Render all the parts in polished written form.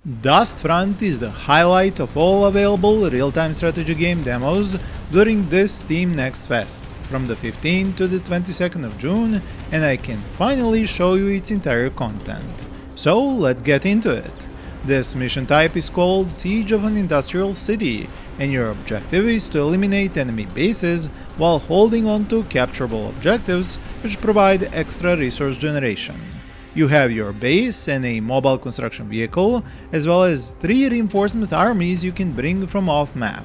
Dust Front is the highlight of all available real-time strategy game demos during this Steam Next Fest from the 15th to the 22nd of June, and I can finally show you its entire content. So let's get into it. This mission type is called Siege of an Industrial City, and your objective is to eliminate enemy bases while holding on to capturable objectives which provide extra resource generation. You have your base and a mobile construction vehicle, as well as 3 reinforcement armies you can bring from off-map.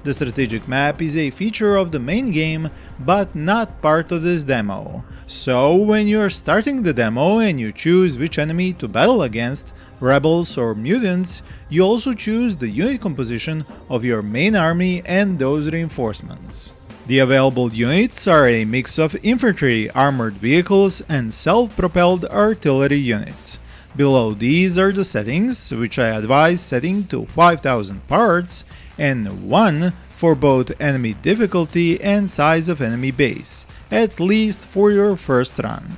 The strategic map is a feature of the main game, but not part of this demo. So when you're starting the demo and you choose which enemy to battle against, rebels or mutants, you also choose the unit composition of your main army and those reinforcements. The available units are a mix of infantry, armored vehicles, and self-propelled artillery units. Below these are the settings, which I advise setting to 5000 parts, and 1 for both enemy difficulty and size of enemy base, at least for your first run.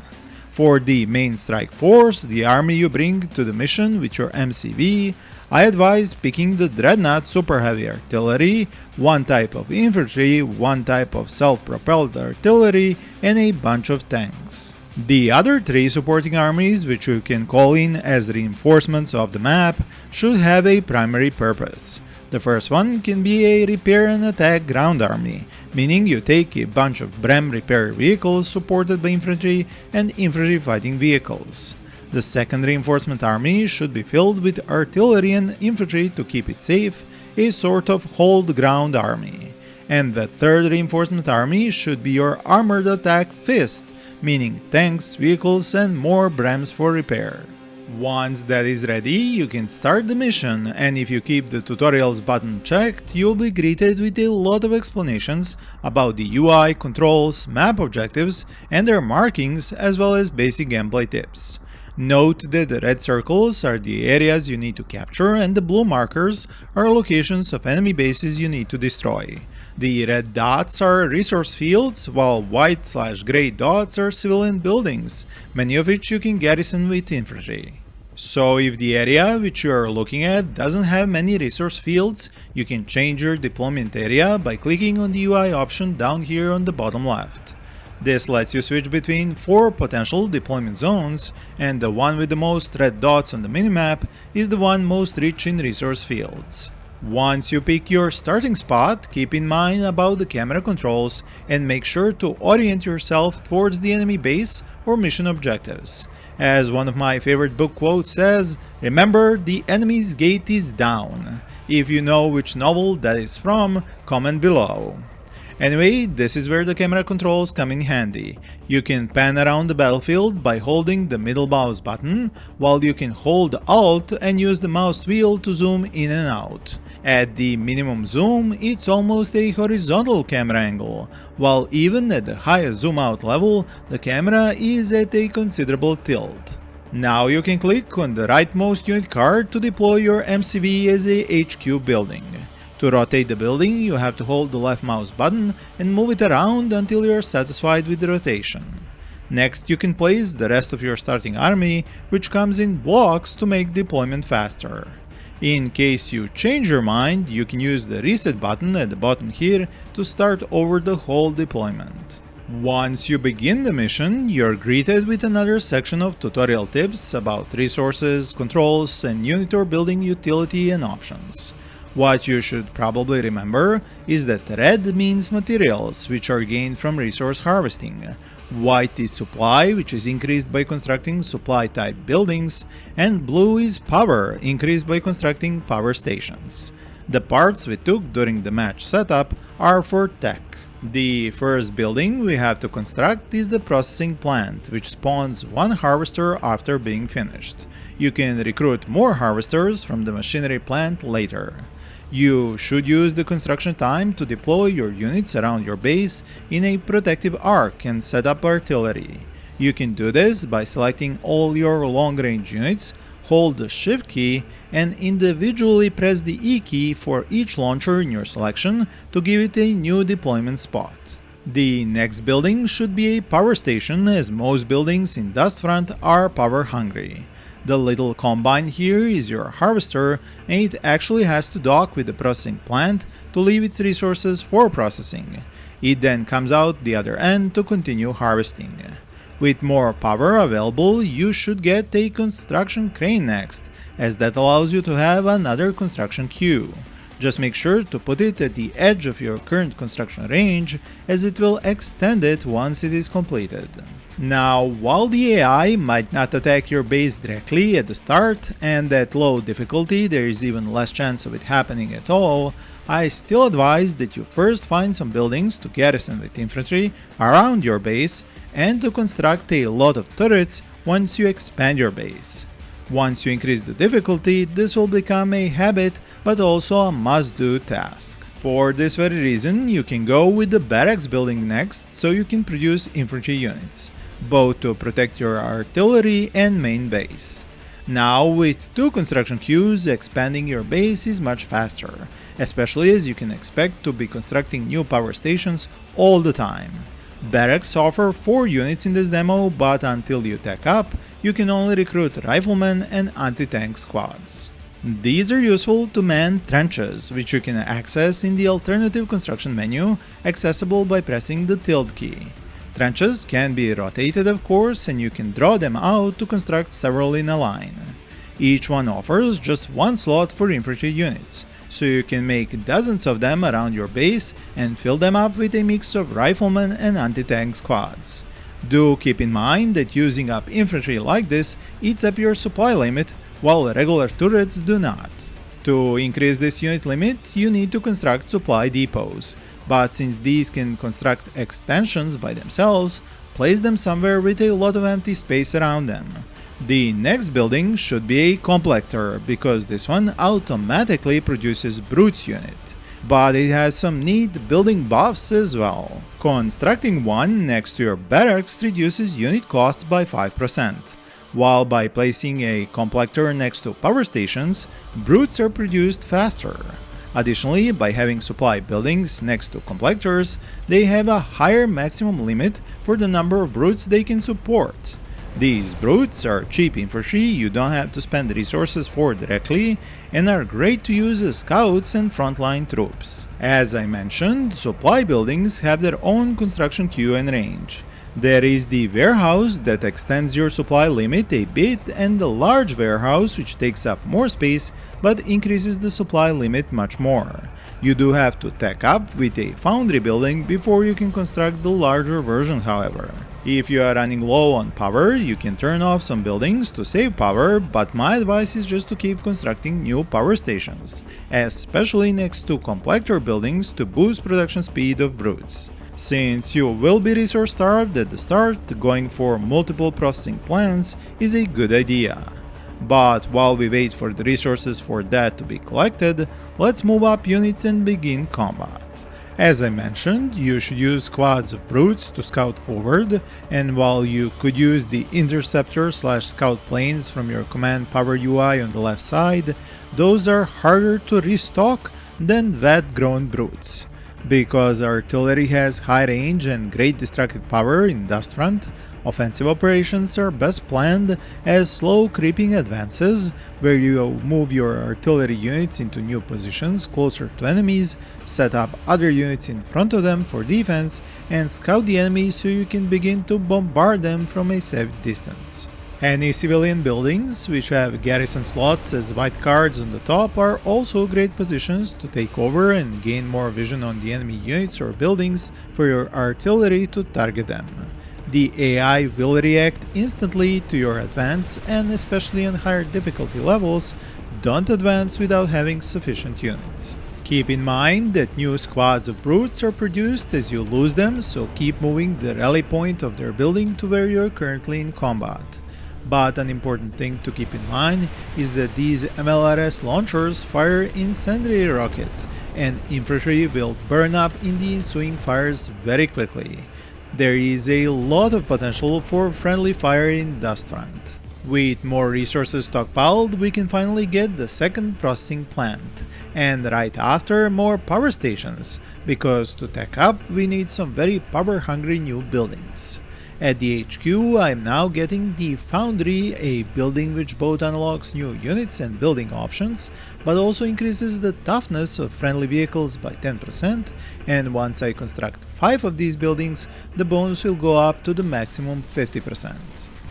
For the main strike force, the army you bring to the mission with your MCV, I advise picking the Dreadnought Super Heavy Artillery, 1 type of infantry, 1 type of self-propelled artillery, and a bunch of tanks. The other 3 supporting armies, which you can call in as reinforcements of the map, should have a primary purpose. The first one can be a repair and attack ground army, meaning you take a bunch of BREM repair vehicles supported by infantry and infantry fighting vehicles. The second reinforcement army should be filled with artillery and infantry to keep it safe, a sort of hold ground army. And the third reinforcement army should be your armored attack fist, meaning tanks, vehicles, and more BREMs for repair. Once that is ready, you can start the mission, and if you keep the tutorials button checked, you'll be greeted with a lot of explanations about the UI, controls, map objectives, and their markings, as well as basic gameplay tips. Note that the red circles are the areas you need to capture, and the blue markers are locations of enemy bases you need to destroy. The red dots are resource fields, while white/grey dots are civilian buildings, many of which you can garrison with infantry. So if the area which you are looking at doesn't have many resource fields, you can change your deployment area by clicking on the UI option down here on the bottom left. This lets you switch between 4 potential deployment zones, and the one with the most red dots on the minimap is the one most rich in resource fields. Once you pick your starting spot, keep in mind about the camera controls and make sure to orient yourself towards the enemy base or mission objectives. As one of my favorite book quotes says, remember, the enemy's gate is down. If you know which novel that is from, comment below. Anyway, this is where the camera controls come in handy. You can pan around the battlefield by holding the middle mouse button, while you can hold Alt and use the mouse wheel to zoom in and out. At the minimum zoom, it's almost a horizontal camera angle, while even at the highest zoom out level, the camera is at a considerable tilt. Now you can click on the rightmost unit card to deploy your MCV as a HQ building. To rotate the building, you have to hold the left mouse button and move it around until you are satisfied with the rotation. Next, you can place the rest of your starting army, which comes in blocks to make deployment faster. In case you change your mind, you can use the reset button at the bottom here to start over the whole deployment. Once you begin the mission, you're greeted with another section of tutorial tips about resources, controls, and unit or building utility and options. What you should probably remember is that red means materials, which are gained from resource harvesting. White is supply, which is increased by constructing supply-type buildings, and blue is power, increased by constructing power stations. The parts we took during the match setup are for tech. The first building we have to construct is the processing plant, which spawns 1 harvester after being finished. You can recruit more harvesters from the machinery plant later. You should use the construction time to deploy your units around your base in a protective arc and set up artillery. You can do this by selecting all your long-range units, hold the Shift key, and individually press the E key for each launcher in your selection to give it a new deployment spot. The next building should be a power station, as most buildings in Dust Front are power hungry. The little combine here is your harvester, and it actually has to dock with the processing plant to leave its resources for processing. It then comes out the other end to continue harvesting. With more power available, you should get a construction crane next, as that allows you to have another construction queue. Just make sure to put it at the edge of your current construction range, as it will extend it once it is completed. Now, while the AI might not attack your base directly at the start, and at low difficulty there is even less chance of it happening at all, I still advise that you first find some buildings to garrison with infantry around your base, and to construct a lot of turrets once you expand your base. Once you increase the difficulty, this will become a habit, but also a must-do task. For this very reason, you can go with the barracks building next, so you can produce infantry units, both to protect your artillery and main base. Now, with 2 construction queues, expanding your base is much faster, especially as you can expect to be constructing new power stations all the time. Barracks offer 4 units in this demo, but until you tech up, you can only recruit riflemen and anti-tank squads. These are useful to man trenches, which you can access in the alternative construction menu, accessible by pressing the tilde key. Trenches can be rotated, of course, and you can draw them out to construct several in a line. Each one offers just 1 slot for infantry units, so you can make dozens of them around your base and fill them up with a mix of riflemen and anti-tank squads. Do keep in mind that using up infantry like this eats up your supply limit, while regular turrets do not. To increase this unit limit, you need to construct supply depots, but since these can construct extensions by themselves, place them somewhere with a lot of empty space around them. The next building should be a complector, because this one automatically produces brutes unit, but it has some neat building buffs as well. Constructing one next to your barracks reduces unit costs by 5%, while by placing a complector next to power stations, brutes are produced faster. Additionally, by having supply buildings next to complectors, they have a higher maximum limit for the number of brutes they can support. These brutes are cheap infantry you don't have to spend resources for directly, and are great to use as scouts and frontline troops. As I mentioned, supply buildings have their own construction queue and range. There is the warehouse that extends your supply limit a bit, and the large warehouse which takes up more space but increases the supply limit much more. You do have to tech up with a foundry building before you can construct the larger version, however. If you are running low on power, you can turn off some buildings to save power, but my advice is just to keep constructing new power stations, especially next to complector buildings to boost production speed of brutes. Since you will be resource starved at the start, going for multiple processing plants is a good idea. But while we wait for the resources for that to be collected, let's move up units and begin combat. As I mentioned, you should use squads of brutes to scout forward, and while you could use the interceptor/scout planes from your command power UI on the left side, those are harder to restock than vet-grown brutes. Because artillery has high range and great destructive power in Dust Front, offensive operations are best planned as slow creeping advances, where you move your artillery units into new positions closer to enemies, set up other units in front of them for defense, and scout the enemy so you can begin to bombard them from a safe distance. Any civilian buildings, which have garrison slots as white cards on the top, are also great positions to take over and gain more vision on the enemy units or buildings for your artillery to target them. The AI will react instantly to your advance, and especially on higher difficulty levels, don't advance without having sufficient units. Keep in mind that new squads of brutes are produced as you lose them, so keep moving the rally point of their building to where you are currently in combat. But an important thing to keep in mind is that these MLRS launchers fire incendiary rockets, and infantry will burn up in the ensuing fires very quickly. There is a lot of potential for friendly fire in Dust Front. With more resources stockpiled, we can finally get the second processing plant, and right after more power stations, because to tech up we need some very power hungry new buildings. At the HQ, I am now getting the Foundry, a building which both unlocks new units and building options, but also increases the toughness of friendly vehicles by 10%, and once I construct 5 of these buildings, the bonus will go up to the maximum 50%.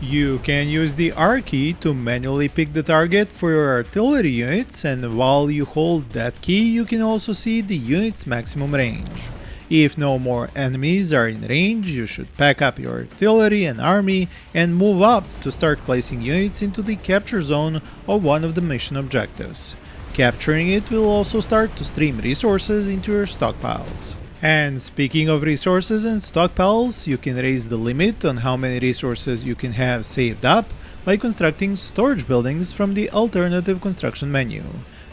You can use the R key to manually pick the target for your artillery units, and while you hold that key you can also see the unit's maximum range. If no more enemies are in range, you should pack up your artillery and army and move up to start placing units into the capture zone of one of the mission objectives. Capturing it will also start to stream resources into your stockpiles. And speaking of resources and stockpiles, you can raise the limit on how many resources you can have saved up by constructing storage buildings from the alternative construction menu.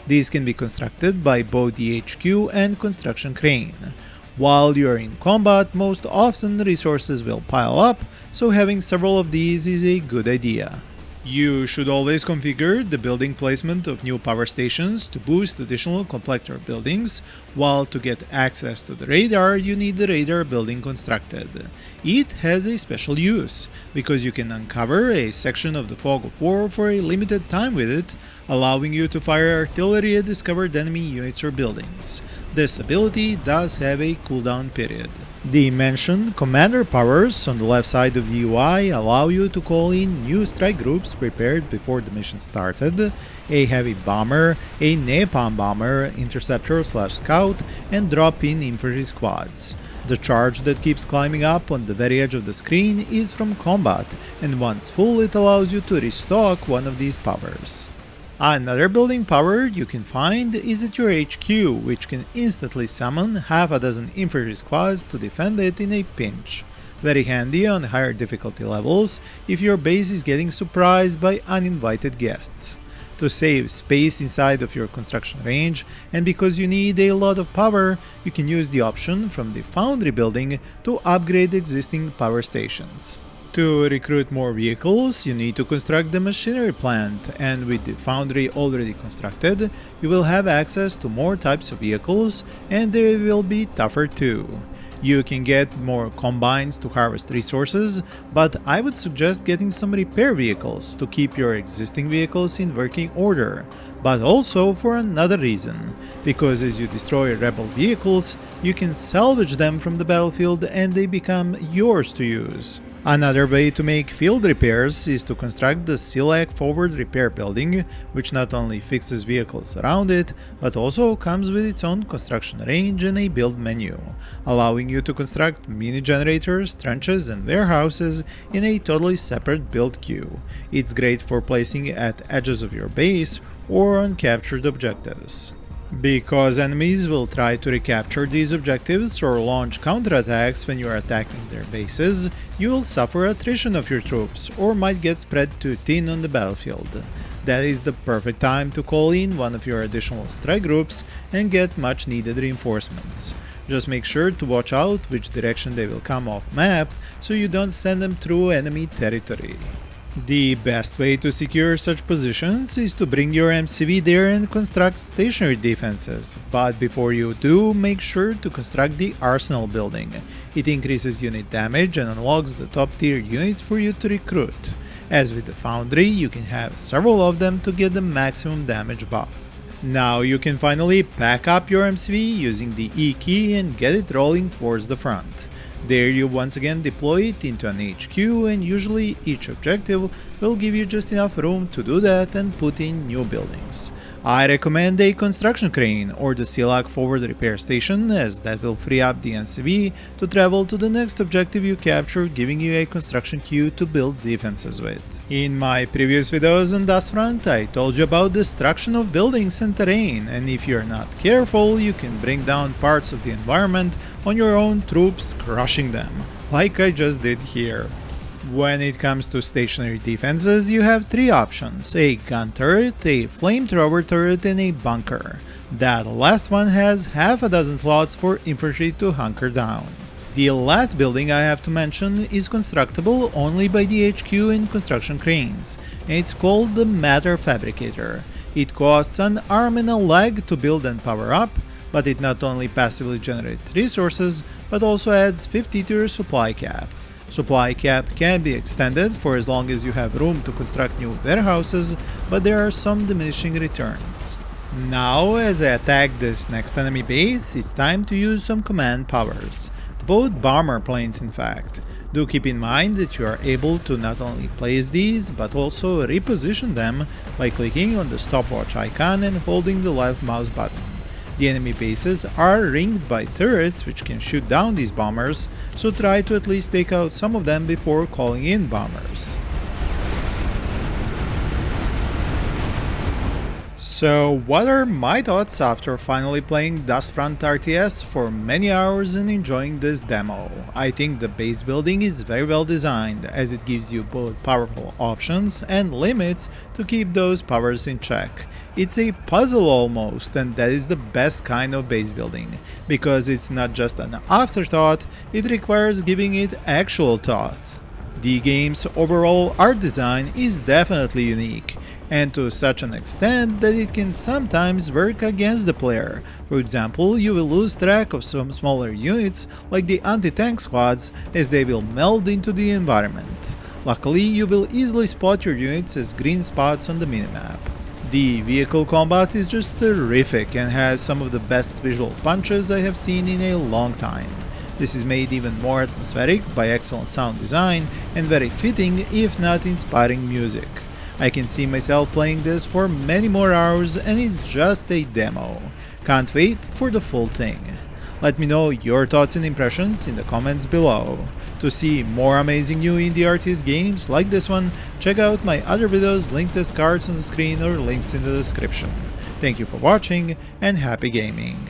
These can be constructed by both the HQ and construction crane. While you are in combat, most often resources will pile up, so having several of these is a good idea. You should always configure the building placement of new power stations to boost additional complector buildings, while to get access to the radar you need the radar building constructed. It has a special use, because you can uncover a section of the fog of war for a limited time with it, allowing you to fire artillery at discovered enemy units or buildings. This ability does have a cooldown period. The mentioned commander powers on the left side of the UI allow you to call in new strike groups prepared before the mission started, a heavy bomber, a napalm bomber, interceptor/scout, and drop in infantry squads. The charge that keeps climbing up on the very edge of the screen is from combat, and once full it allows you to restock one of these powers. Another building power you can find is at your HQ, which can instantly summon half a dozen infantry squads to defend it in a pinch. Very handy on higher difficulty levels if your base is getting surprised by uninvited guests. To save space inside of your construction range, and because you need a lot of power, you can use the option from the Foundry building to upgrade existing power stations. To recruit more vehicles, you need to construct the machinery plant, and with the Foundry already constructed, you will have access to more types of vehicles, and they will be tougher too. You can get more combines to harvest resources, but I would suggest getting some repair vehicles to keep your existing vehicles in working order, but also for another reason, because as you destroy rebel vehicles, you can salvage them from the battlefield and they become yours to use. Another way to make field repairs is to construct the SILAC forward repair building, which not only fixes vehicles around it, but also comes with its own construction range and a build menu, allowing you to construct mini generators, trenches and warehouses in a totally separate build queue. It's great for placing at edges of your base or on captured objectives. Because enemies will try to recapture these objectives or launch counterattacks when you are attacking their bases, you will suffer attrition of your troops or might get spread too thin on the battlefield. That is the perfect time to call in one of your additional strike groups and get much needed reinforcements. Just make sure to watch out which direction they will come off map so you don't send them through enemy territory. The best way to secure such positions is to bring your MCV there and construct stationary defenses, but before you do, make sure to construct the arsenal building. It increases unit damage and unlocks the top tier units for you to recruit. As with the Foundry, you can have several of them to get the maximum damage buff. Now you can finally pack up your MCV using the E key and get it rolling towards the front. There you once again deploy it into an HQ, and usually each objective will give you just enough room to do that and put in new buildings. I recommend a construction crane or the SILAC forward repair station, as that will free up the MCV to travel to the next objective you capture, giving you a construction queue to build defenses with. In my previous videos on Dust Front, I told you about destruction of buildings and terrain, and if you're not careful, you can bring down parts of the environment on your own troops, crushing them, like I just did here. When it comes to stationary defenses, you have three options: a gun turret, a flamethrower turret, and a bunker. That last one has half a dozen slots for infantry to hunker down. The last building I have to mention is constructible only by the HQ and construction cranes, and it's called the Matter Fabricator. It costs an arm and a leg to build and power up, but it not only passively generates resources, but also adds 50 to your supply cap. Supply cap can be extended for as long as you have room to construct new warehouses, but there are some diminishing returns. Now, as I attack this next enemy base, it's time to use some command powers. Both bomber planes in fact. Do keep in mind that you are able to not only place these, but also reposition them by clicking on the stopwatch icon and holding the left mouse button. The enemy bases are ringed by turrets which can shoot down these bombers, so try to at least take out some of them before calling in bombers. So what are my thoughts after finally playing Front RTS for many hours and enjoying this demo? I think the base building is very well designed, as it gives you both powerful options and limits to keep those powers in check. It's a puzzle almost, and that is the best kind of base building, because it's not just an afterthought, it requires giving it actual thought. The game's overall art design is definitely unique, and to such an extent that it can sometimes work against the player. For example, you will lose track of some smaller units like the anti-tank squads, as they will meld into the environment. Luckily, you will easily spot your units as green spots on the minimap. The vehicle combat is just terrific and has some of the best visual punches I have seen in a long time. This is made even more atmospheric by excellent sound design and very fitting, if not inspiring music. I can see myself playing this for many more hours, and it's just a demo. Can't wait for the full thing. Let me know your thoughts and impressions in the comments below. To see more amazing new indie RTS games like this one, check out my other videos linked as cards on the screen or links in the description. Thank you for watching and happy gaming!